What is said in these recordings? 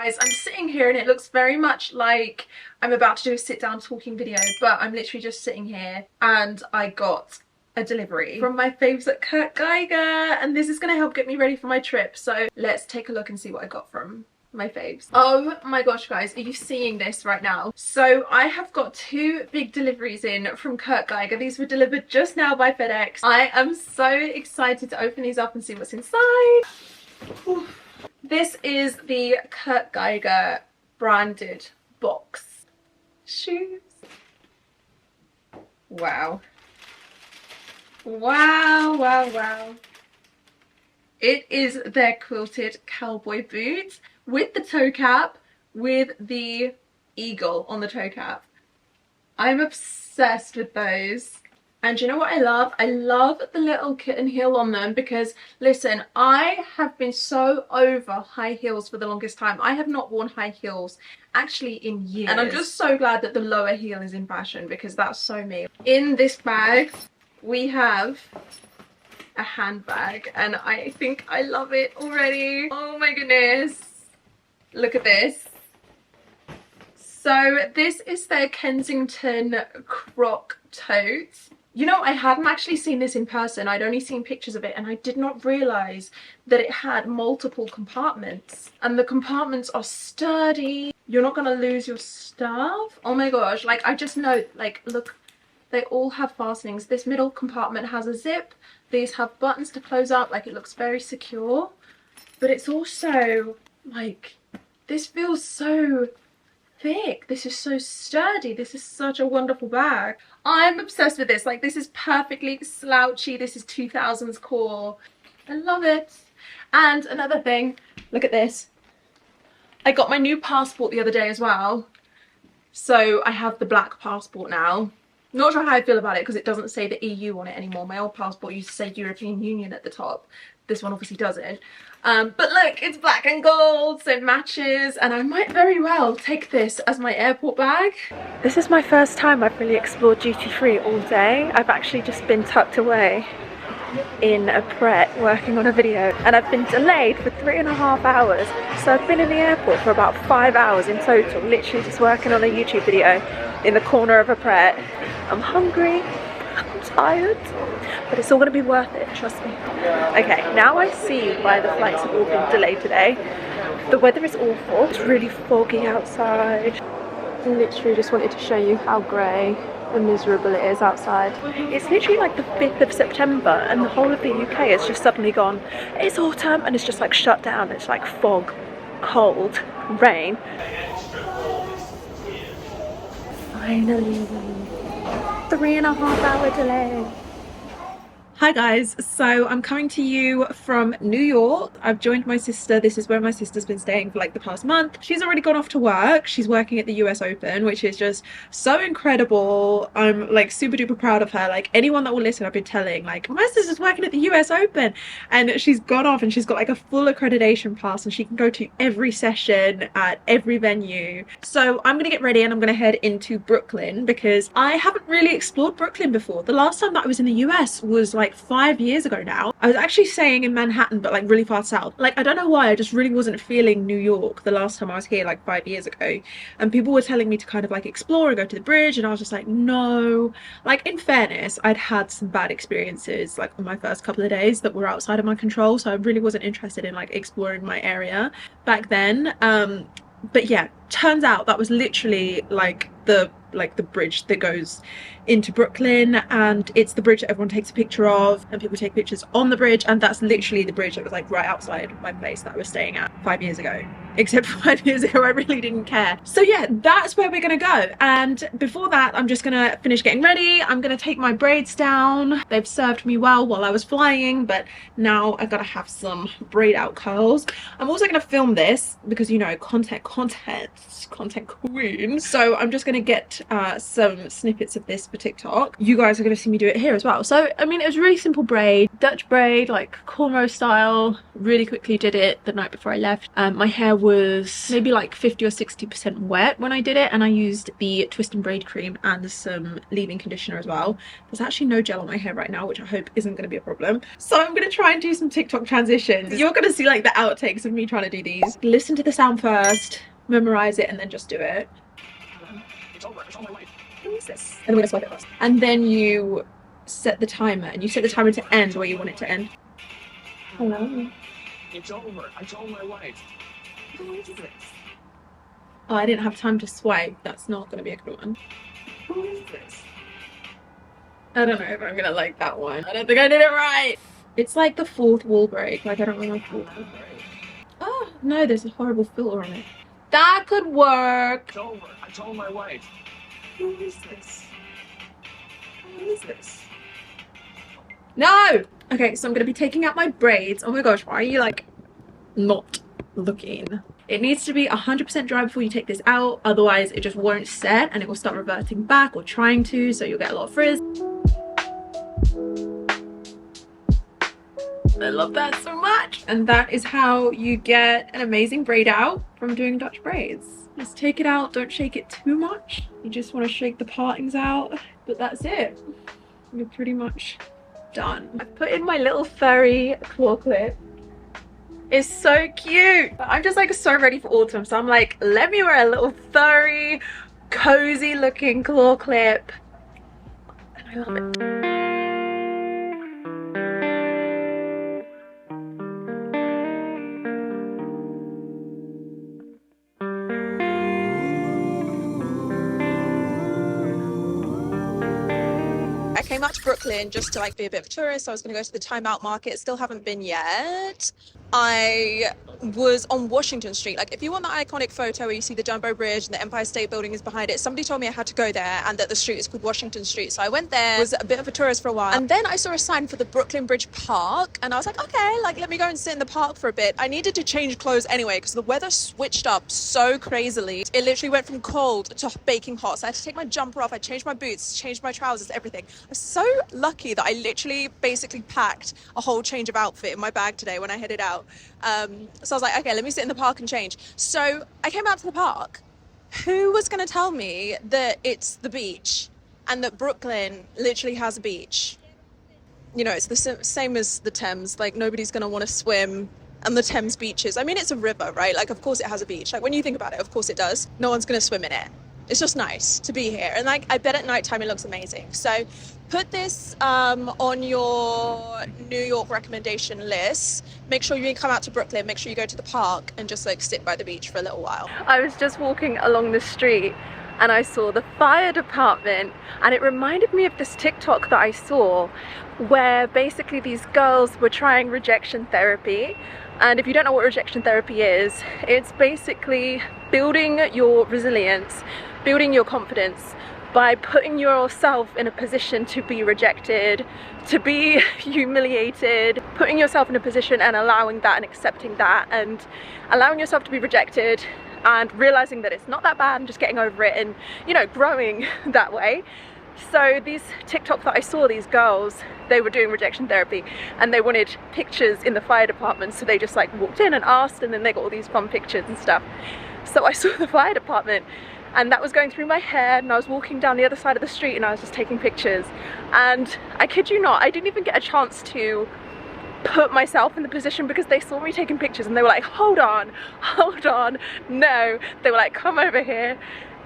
guys, I'm sitting here and it looks very much like I'm about to do a sit down talking video, but I'm literally just sitting here and I got a delivery from my faves at Kurt Geiger, and this is going to help get me ready for my trip. So let's take a look and see what I got from my faves. Oh my gosh guys, are you seeing this right now? So I have got two big deliveries in from Kurt Geiger. These were delivered just now by FedEx. I am so excited to open these up and see what's inside. This is the Kurt Geiger branded box. Shoes. Wow. Wow, wow, wow. It is their quilted cowboy boots with the toe cap, with the eagle on the toe cap. I'm obsessed with those. And you know what I love? I love the little kitten heel on them because, listen, I have been so over high heels for the longest time. I have not worn high heels actually in years. And I'm just so glad that the lower heel is in fashion because that's so me. In this bag, we have a handbag and I think I love it already. Oh my goodness. Look at this. So this is their Kensington croc tote. You know, I hadn't actually seen this in person. I'd only seen pictures of it and I did not realise that it had multiple compartments. And the compartments are sturdy. You're not going to lose your stuff. Oh my gosh, like I just know, like look, they all have fastenings. This middle compartment has a zip. These have buttons to close up, like it looks very secure. But it's also like, this feels so thick. This is so sturdy. This is such a wonderful bag. I'm obsessed with this. Like this is perfectly slouchy. This is 2000s core. I love it. And another thing, look at this. I got my new passport the other day as well. So I have the black passport now. Not sure how I feel about it because it doesn't say the EU on it anymore. My old passport used to say European Union at the top. This one obviously doesn't. But look, it's black and gold, so it matches, and I might very well take this as my airport bag. This is my first time I've really explored duty free all day. I've actually just been tucked away in a Pret working on a video, and I've been delayed for 3.5 hours. So I've been in the airport for about 5 hours in total, literally just working on a YouTube video in the corner of a Pret. I'm hungry, I'm tired, but it's all going to be worth it, trust me. Okay, now I see why the flights have all been delayed today. The weather is awful, it's really foggy outside. I literally just wanted to show you how grey and miserable it is outside. It's literally like the 5th of September and the whole of the UK has just suddenly gone, it's autumn, and it's just like shut down. It's like fog, cold, rain. Finally. 3.5 hour delay. Hi guys, so I'm coming to you from New York. I've joined my sister. This is where my sister's been staying for like the past month. She's already gone off to work. She's working at the US Open, which is just so incredible. I'm like super duper proud of her. Like anyone that will listen, I've been telling like my sister's working at the US Open, and she's gone off and she's got like a full accreditation pass and she can go to every session at every venue. So I'm gonna get ready and I'm gonna head into Brooklyn because I haven't really explored Brooklyn before. The last time that I was in the US was like 5 years ago now. I was actually staying in Manhattan, but like really far south. Like I don't know why, I just really wasn't feeling New York the last time I was here, like 5 years ago. And people were telling me to kind of like explore and go to the bridge, and I was just like, no. Like in fairness, I'd had some bad experiences like on my first couple of days that were outside of my control, so I really wasn't interested in like exploring my area back then. But yeah, turns out that was literally like the bridge that goes into Brooklyn, and it's the bridge that everyone takes a picture of and people take pictures on the bridge, and that's literally the bridge that was like right outside my place that I was staying at 5 years ago. Except for 5 years ago I really didn't care. So yeah, that's where we're gonna go. And before that, I'm just gonna finish getting ready. I'm gonna take my braids down. They've served me well while I was flying, but now I've gotta have some braid out curls. I'm also gonna film this because, you know, content queen. So I'm just gonna get some snippets of this TikTok, you guys are going to see me do it here as well. So I mean, it was really simple braid, Dutch braid, like cornrow style. Really quickly did it the night before I left. My hair was maybe like 50 or 60% wet when I did it, and I used the twist and braid cream and some leave-in conditioner as well. There's actually no gel on my hair right now, which I hope isn't going to be a problem. So I'm going to try and do some TikTok transitions. You're going to see like the outtakes of me trying to do these. Listen to the sound first, memorize it, and then just do it. It's over my life. What is this? And then we're gonna swipe it across. And then you set the timer, and you set the timer to end where you want it to end. Hello. It's over. I told my wife. Who is this? Oh, I didn't have time to swipe. That's not gonna be a good one. Who is this? I don't know if I'm gonna like that one. I don't think I did it right. It's like the fourth wall break. Like I don't want a fourth wall break. Oh no, there's a horrible filter on it. That could work. It's over. I told my wife. Who is this? Who is this? No! Okay, so I'm gonna be taking out my braids. Oh my gosh, why are you like not looking? It needs to be 100% dry before you take this out, otherwise it just won't set and it will start reverting back or trying to, so you'll get a lot of frizz. I love that so much. And that is how you get an amazing braid out from doing Dutch braids. Just take it out, don't shake it too much. You just want to shake the partings out, but that's it. You're pretty much done. I've put in my little furry claw clip. It's so cute. I'm just like so ready for autumn, so I'm like, let me wear a little furry, cozy looking claw clip. And I love it. I came out to Brooklyn just to like be a bit of a tourist. So I was going to go to the Time Out Market. Still haven't been yet. I was on Washington Street. Like if you want the iconic photo where you see the Dumbo Bridge and the Empire State Building is behind it, somebody told me I had to go there and that the street is called Washington Street. So I went there, was a bit of a tourist for a while. And then I saw a sign for the Brooklyn Bridge Park. And I was like, okay, like let me go and sit in the park for a bit. I needed to change clothes anyway because the weather switched up so crazily. It literally went from cold to baking hot. So I had to take my jumper off. I changed my boots, changed my trousers, everything. I was so lucky that I literally basically packed a whole change of outfit in my bag today when I headed out. So I was like, okay, let me sit in the park and change. So I came out to the park. Who was going to tell me that it's the beach and that Brooklyn literally has a beach? You know, it's the same as the Thames. Like nobody's going to want to swim and the Thames beaches. I mean, it's a river, right? Like, of course it has a beach. Like when you think about it, of course it does. No one's going to swim in it. It's just nice to be here. And like, I bet at nighttime it looks amazing. So put this on your New York recommendation list. Make sure you come out to Brooklyn. Make sure you go to the park and just like sit by the beach for a little while. I was just walking along the street and I saw the fire department, and it reminded me of this TikTok that I saw where basically these girls were trying rejection therapy. And if you don't know what rejection therapy is, it's basically building your resilience, building your confidence by putting yourself in a position to be rejected, to be humiliated, putting yourself in a position and allowing that and accepting that and allowing yourself to be rejected and realizing that it's not that bad and just getting over it and, you know, growing that way. So these TikTok that I saw, these girls, they were doing rejection therapy and they wanted pictures in the fire department, so they just like walked in and asked, and then they got all these fun pictures and stuff. So I saw the fire department and that was going through my head, and I was walking down the other side of the street and I was just taking pictures, and I kid you not, I didn't even get a chance to put myself in the position because they saw me taking pictures and they were like, hold on, no. They were like, come over here.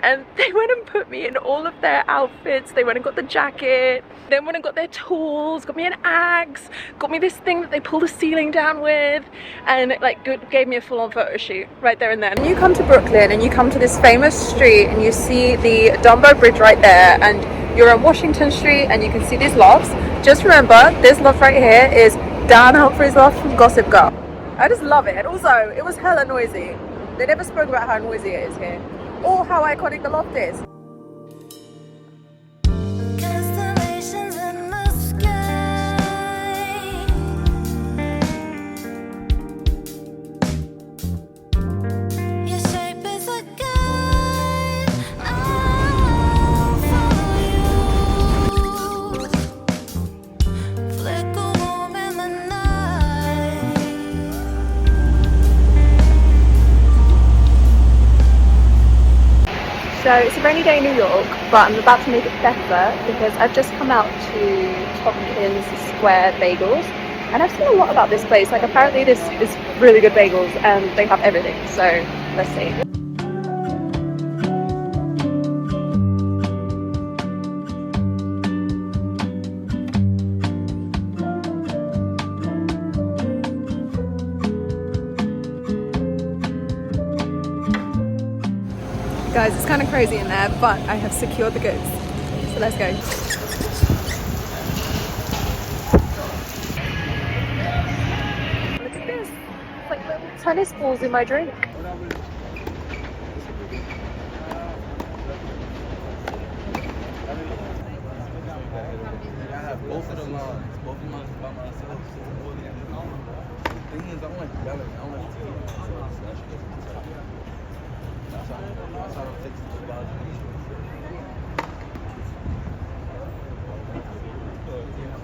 And they went and put me in all of their outfits. They went and got the jacket, then went and got their tools, got me an axe, got me this thing that they pull the ceiling down with, and like gave me a full-on photo shoot right there and then. When you come to Brooklyn and you come to this famous street and you see the Dumbo Bridge right there, and you're on Washington Street and you can see these lofts, just remember this loft right here is Dan Humphrey's loft from Gossip Girl. I just love it. And also, it was hella noisy. They never spoke about how noisy it is here, or how iconic the loft is. Constellations in the sky. Your shape is a guide. I'll follow you. So it's a rainy day in New York, but I'm about to make it better because I've just come out to Tompkins Square Bagels, and I've seen a lot about this place. Like apparently this is really good bagels and they have everything, so let's see. Guys, it's kind of crazy in there, but I have secured the goods. So let's go. Look at this. It's like little tennis balls in my drink. Both of the lines, both of mine by myself. The thing is, I don't like yelling. I don't like teasing. That's how I don't take to the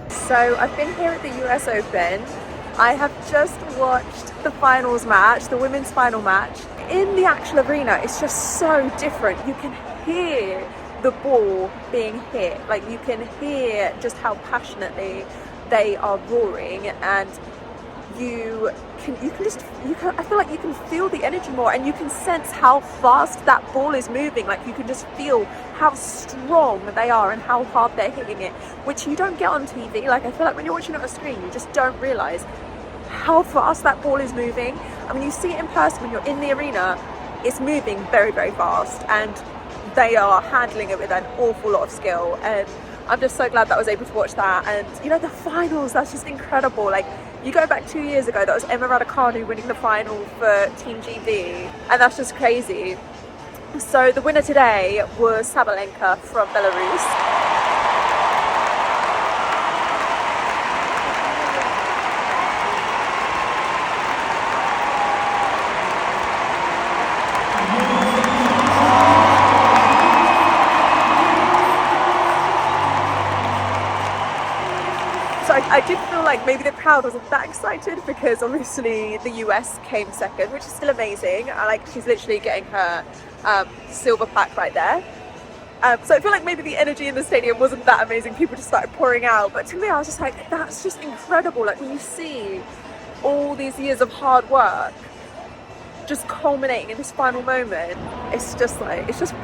So I've been here at the US Open. I have just watched the finals match, the women's final match. In the actual arena, it's just so different. You can hear the ball being hit. Like you can hear just how passionately they are roaring, and I feel like you can feel the energy more, and you can sense how fast that ball is moving. Like you can just feel how strong they are and how hard they're hitting it, which you don't get on TV. Like I feel like when you're watching it on a screen, you just don't realize how fast that ball is moving. And when you see it in person, when you're in the arena, it's moving very, very fast, and they are handling it with an awful lot of skill. And I'm just so glad that I was able to watch that. And you know, the finals, that's just incredible. Like you go back 2 years ago, that was Emma Raducanu winning the final for Team GB, and that's just crazy. So the winner today was Sabalenka from Belarus. I did feel like maybe the crowd wasn't that excited because obviously the US came second, which is still amazing. She's literally getting her silver plaque right there. So I feel like maybe the energy in the stadium wasn't that amazing. People just started pouring out. But to me, I was just like, that's just incredible. Like when you see all these years of hard work just culminating in this final moment, it's just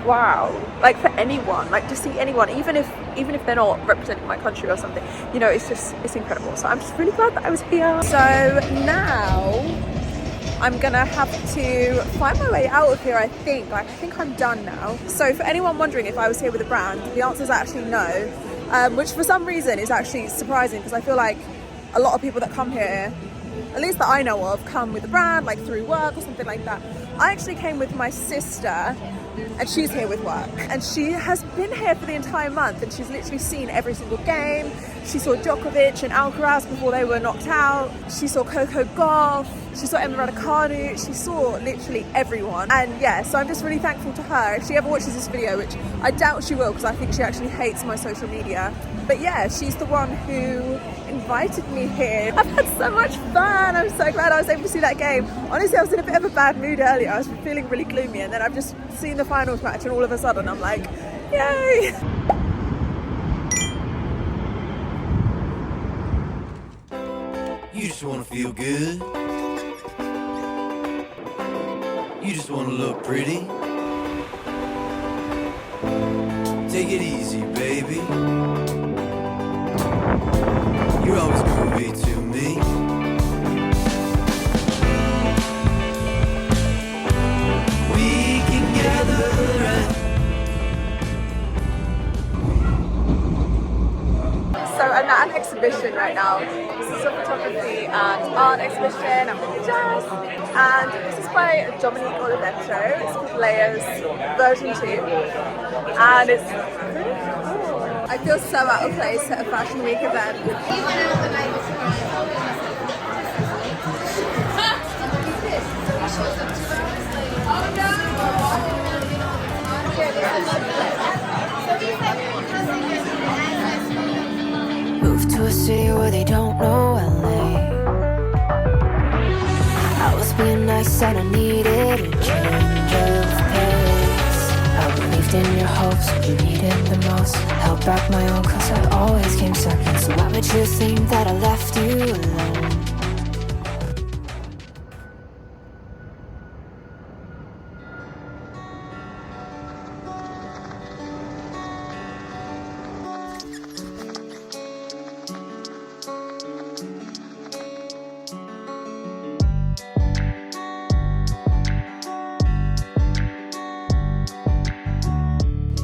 wow. Like for anyone, like to see anyone, even if they're not representing my country or something, you know, it's incredible. So I'm just really glad that I was here. So now I'm gonna have to find my way out of here. I think I'm done now. So for anyone wondering if I was here with a brand, the answer is actually no, which for some reason is actually surprising, because I feel like a lot of people that come here, at least that I know of, come with a brand, like through work or something like that. I actually came with my sister, and she's here with work, and she has been here for the entire month, and she's literally seen every single game. She saw Djokovic and Alcaraz before they were knocked out. She saw Coco Gauff. She saw Emma Raducanu. She saw literally everyone. And yeah, so I'm just really thankful to her. If she ever watches this video, which I doubt she will, because I think she actually hates my social media. But yeah, she's the one who invited me here. I've had so much fun. I'm so glad I was able to see that game. Honestly, I was in a bit of a bad mood earlier. I was feeling really gloomy, and then I've just seen the finals match, and all of a sudden I'm like, yay! You just wanna feel good. You just wanna look pretty. Take it easy, baby. You're always groovy to me. We can gather and So I'm at an exhibition right now. This is a photography and art exhibition. I'm with Jazz, and this is by Dominique Oliveto. It's called Layers version 2, and it's pretty cool. I feel so out of place at a Fashion Week event. Moved to a city where they don't know LA. I was being nice and I needed a change of pace. I believed in your hopes when you needed the most. Held back my own cause I always came second. So why would you think that I left you alone?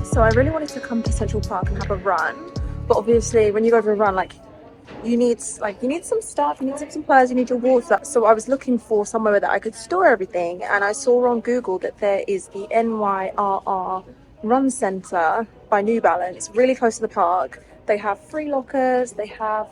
So I really wanted to come to Central Park and have a run, but obviously when you go for a run, like you need some stuff, you need some supplies, you need your water. So I was looking for somewhere that I could store everything, and I saw on Google that there is the NYRR Run Center by New Balance, really close to the park. They have free lockers, they have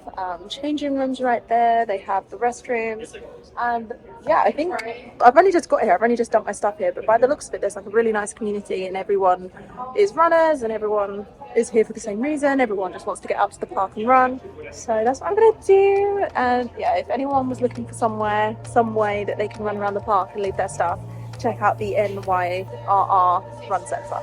changing rooms right there, they have the restrooms, and yeah, I think I've only just got here, I've only just dumped my stuff here, but by the looks of it, there's like a really nice community and everyone is runners and everyone is here for the same reason. Everyone just wants to get out to the park and run. So that's what I'm gonna do. And yeah, if anyone was looking for some way that they can run around the park and leave their stuff, check out the NYRR Run Center.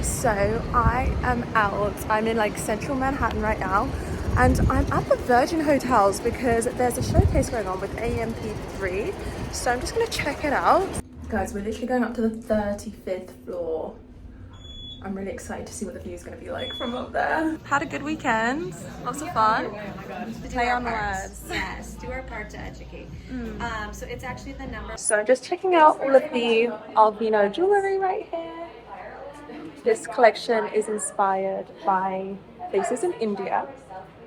So I am out, I'm in like central Manhattan right now, and I'm at the Virgin Hotels because there's a showcase going on with AMP3, so I'm just gonna check it out. Guys, we're literally going up to the 35th floor. I'm really excited to see what the view is going to be like from up there. Had a good weekend, lots of fun. Play on words. Yes, do our part to educate. So it's actually the number. So I'm just checking out all of the Alvino jewellery right here. This collection is inspired by places in India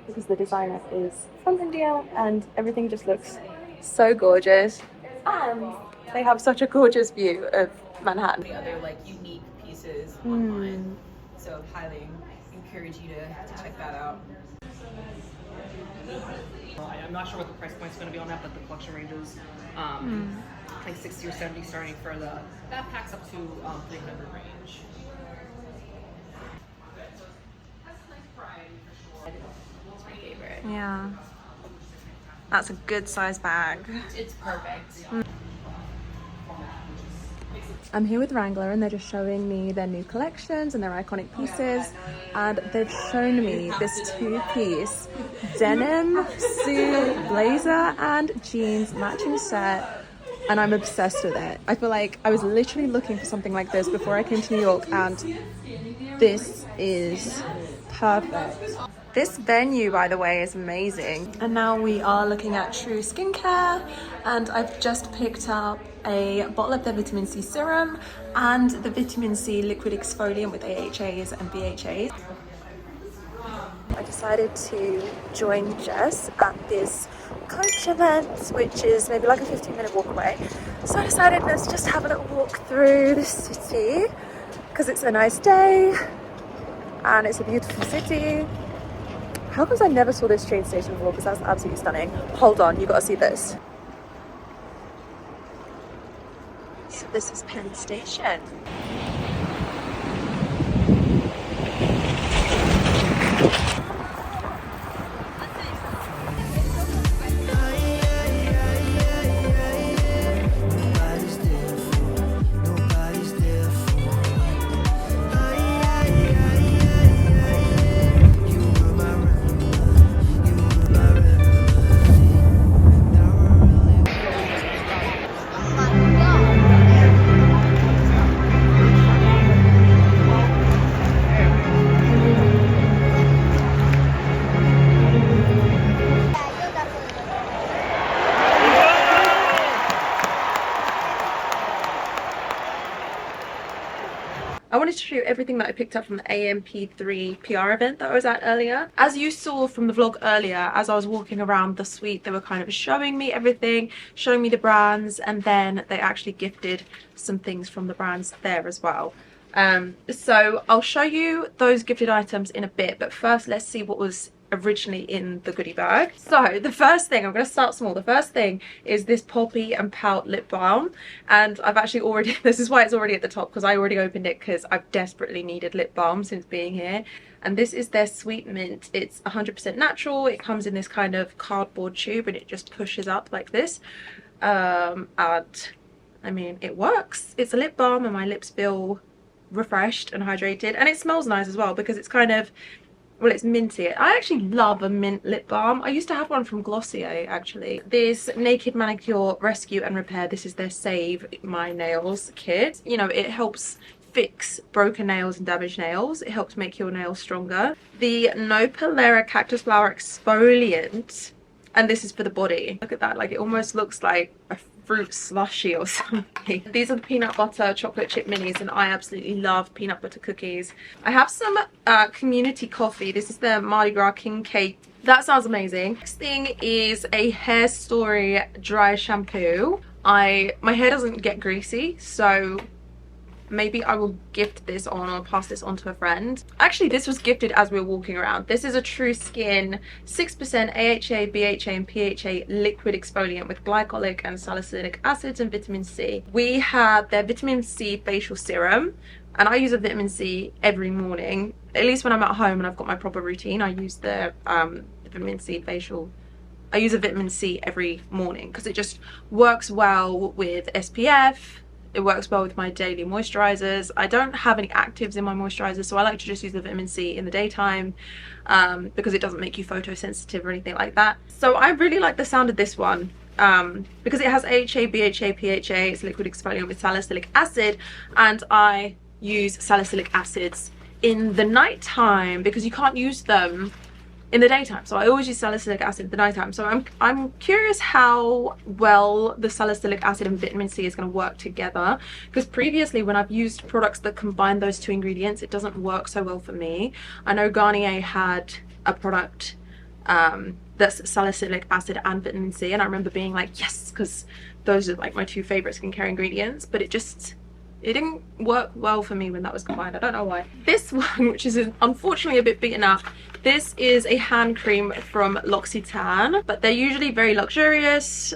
because the designer is from India and everything just looks so gorgeous. And they have such a gorgeous view of Manhattan. The other like unique pieces online. So highly encourage you to check that out. I'm not sure what the price point's going to be on that, but the collection ranges like 60 or 70 starting for the backpacks up to 300 range. It's my favorite. Yeah, that's a good size bag. It's perfect. I'm here with Wrangler and they're just showing me their new collections and their iconic pieces, and they've shown me this two-piece denim suit, blazer and jeans matching set, and I'm obsessed with it. I feel like I was literally looking for something like this before I came to New York, and this is perfect. This venue, by the way, is amazing. And now we are looking at True Skincare, and I've just picked up a bottle of their vitamin C serum and the vitamin C liquid exfoliant with AHAs and BHAs. I decided to join Jess at this coach event, which is maybe like a 15-minute walk away. So I decided let's just have a little walk through the city because it's a nice day and it's a beautiful city. How come I never saw this train station before? Because that's absolutely stunning. Hold on, you gotta see this. So this is Penn Station. I wanted to show you everything that I picked up from the AMP3 PR event that I was at earlier. As you saw from the vlog earlier, as I was walking around the suite, they were kind of showing me everything, showing me the brands, and then they actually gifted some things from the brands there as well. So I'll show you those gifted items in a bit, but first let's see what was originally in the goodie bag. So the first thing, I'm going to start small. The first thing is this Poppy and Pout lip balm, and I've actually already, this is why it's already at the top, because I already opened it because I've desperately needed lip balm since being here. And this is their Sweet Mint. It's 100% natural. It comes in this kind of cardboard tube and it just pushes up like this. And I mean, it works. It's a lip balm and my lips feel refreshed and hydrated, and it smells nice as well because it's kind of, well, it's minty. I actually love a mint lip balm. I used to have one from Glossier actually. This Naked Manicure Rescue and Repair, this is their Save My Nails kit. You know, it helps fix broken nails and damaged nails. It helps make your nails stronger. The Nopalera Cactus Flower Exfoliant, and this is for the body. Look at that, like it almost looks like a fruit slushy or something. These are the peanut butter chocolate chip minis, and I absolutely love peanut butter cookies. I have some community coffee. This is the Mardi Gras King Cake. That sounds amazing. Next thing is a Hair Story dry shampoo. My hair doesn't get greasy, so maybe I will gift this on or pass this on to a friend. Actually, this was gifted as we were walking around. This is a True Skin 6% AHA, BHA and PHA liquid exfoliant with glycolic and salicylic acids and vitamin C. We had their vitamin C facial serum, and I use a vitamin C every morning. At least when I'm at home and I've got my proper routine, I use the vitamin C facial. I use a vitamin C every morning because it just works well with SPF. It works well with my daily moisturizers. I don't have any actives in my moisturizer, so I like to just use the vitamin C in the daytime because it doesn't make you photosensitive or anything like that. So I really like the sound of this one because it has AHA, BHA, PHA. It's liquid exfoliant with salicylic acid, and I use salicylic acids in the nighttime because you can't use them in the daytime, so I always use salicylic acid in the nighttime. So I'm curious how well the salicylic acid and vitamin C is going to work together, because previously when I've used products that combine those two ingredients, it doesn't work so well for me. I know Garnier had a product that's salicylic acid and vitamin C, and I remember being like, yes, because those are like my two favorite skincare ingredients, but it didn't work well for me when that was combined. I don't know why. This one, which is unfortunately a bit beaten up, this is a hand cream from L'Occitane, but they're usually very luxurious.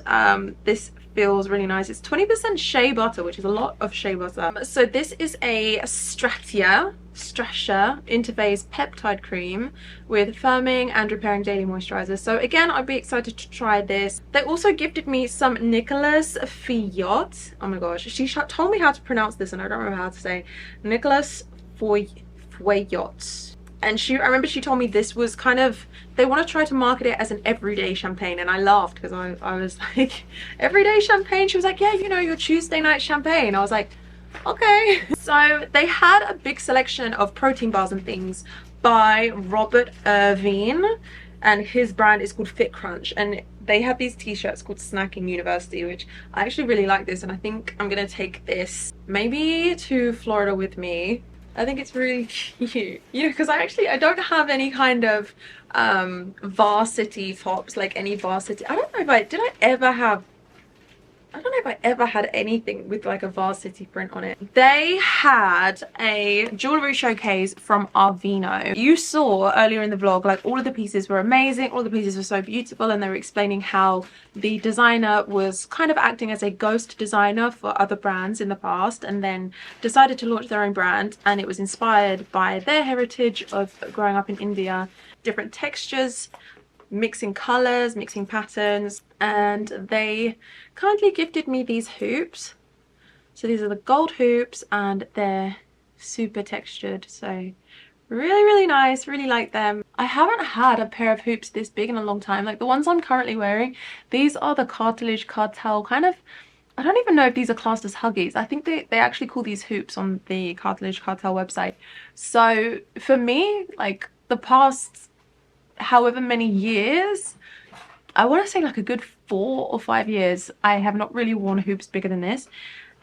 This feels really nice. It's 20% shea butter, which is a lot of shea butter. So this is a Stratia Interphase Peptide Cream with firming and repairing daily moisturizer. So again, I'd be excited to try this. They also gifted me some Nicolas Feuillot. Oh my gosh, she told me how to pronounce this and I don't remember how to say. Nicolas Feuillot. And I remember she told me this was kind of, they want to try to market it as an everyday champagne, and I laughed because I was like, everyday champagne? She was like, yeah, you know, your Tuesday night champagne. I was like, okay. So they had a big selection of protein bars and things by Robert Irvine, and his brand is called Fit Crunch, and they have these t-shirts called Snacking University, which I actually really like this, and I think I'm gonna take this maybe to Florida with me. I think it's really cute, you know, because I don't have any kind of varsity tops, like any varsity. I don't know if I ever had anything with like a varsity print on it. They had a jewelry showcase from Arvino. You saw earlier in the vlog, like all of the pieces were amazing, all the pieces were so beautiful, and they were explaining how the designer was kind of acting as a ghost designer for other brands in the past, and then decided to launch their own brand, and it was inspired by their heritage of growing up in India, different textures, mixing colors, mixing patterns, and they kindly gifted me these hoops. So these are the gold hoops, and they're super textured, so really nice, really like them. I haven't had a pair of hoops this big in a long time. Like the ones I'm currently wearing, these are the Cartilage Cartel kind of, I don't even know if these are classed as Huggies. I think they actually call these hoops on the Cartilage Cartel website. So for me, like the past however many years, I want to say like a good 4 or 5 years, I have not really worn hoops bigger than this,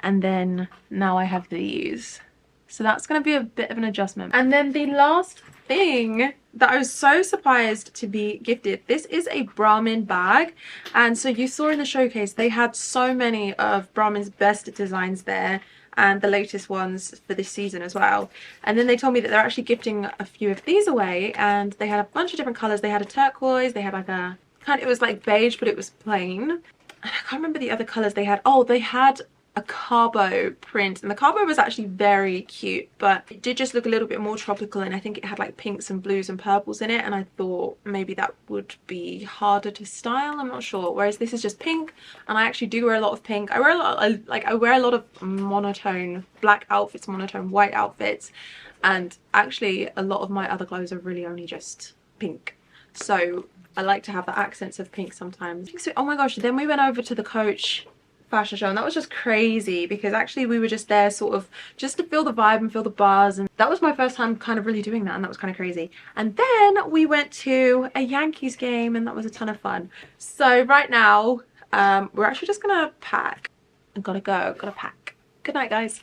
and then now I have these, so that's going to be a bit of an adjustment. And then the last thing that I was so surprised to be gifted, this is a Brahmin bag, and so you saw in the showcase they had so many of Brahmin's best designs there, and the latest ones for this season as well. And then they told me that they're actually gifting a few of these away, and they had a bunch of different colours. They had a turquoise, they had like a kind of, it was like beige but it was plain, and I can't remember the other colours they had. Oh, they had a carbo print, and the carbo was actually very cute, but it did just look a little bit more tropical, and I think it had like pinks and blues and purples in it, and I thought maybe that would be harder to style, I'm not sure. Whereas this is just pink, and I actually do wear a lot of pink. I wear a lot, I wear a lot of monotone black outfits, monotone white outfits, and actually a lot of my other clothes are really only just pink, so I like to have the accents of pink sometimes. So, oh my gosh, then we went over to the Coach fashion show, and that was just crazy because actually we were just there sort of just to feel the vibe and feel the buzz, and that was my first time kind of really doing that, and that was kind of crazy. And then we went to a Yankees game, and that was a ton of fun. So right now we're actually just gonna pack and gotta pack. Good night, guys.